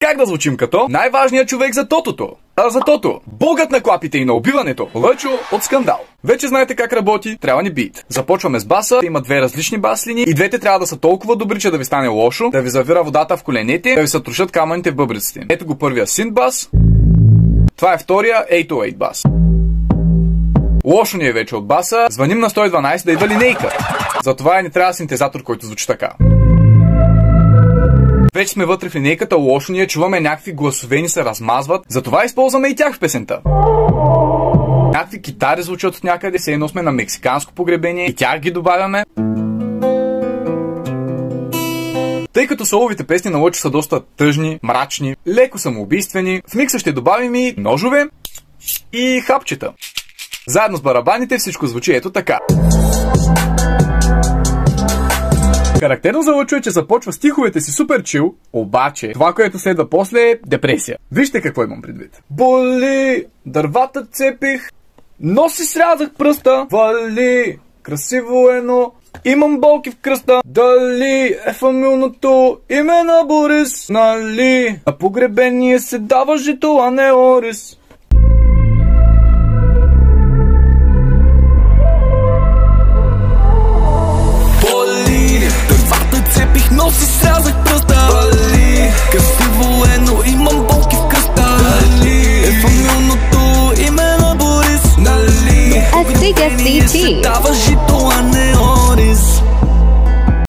Как да звучим като най-важният човек за тотото? За тото. Богът на клапите и на убиването. Лъчо от Скандал. Вече знаете как работи, трябва ни бит. Започваме с баса, има две различни баслини и двете трябва да са толкова добри, че да ви стане лошо, да ви завира водата в коленете, да ви се трошат камъните в бъбриците. Ето го първия синт бас. Това е втория 808 бас. Лошо ни е вече от баса, звъним на 112 да идва линейка. Затова не трябва синтезатор, който звучи така. Вече сме вътре в линейката, лошо ни е, чуваме някакви гласове ни се размазват, затова използваме и тях в песента. Някакви китари звучат от някъде, все едно сме на мексиканско погребение и тях ги добавяме. Тъй като соловите песни на Лъчо са доста тъжни, мрачни, леко самоубийствени, в микса ще добавим и ножове и хапчета. Заедно с барабаните всичко звучи ето така. Характерно за Лъчо е, че започва стиховете си супер чил, обаче това, което следва после е депресия. Вижте какво имам предвид. Боли, дървата цепих, но си срязах пръста, вали, красиво е, но имам болки в кръста. Дали е фамилното име на Борис, нали? На погребение се дава жито, а не орис.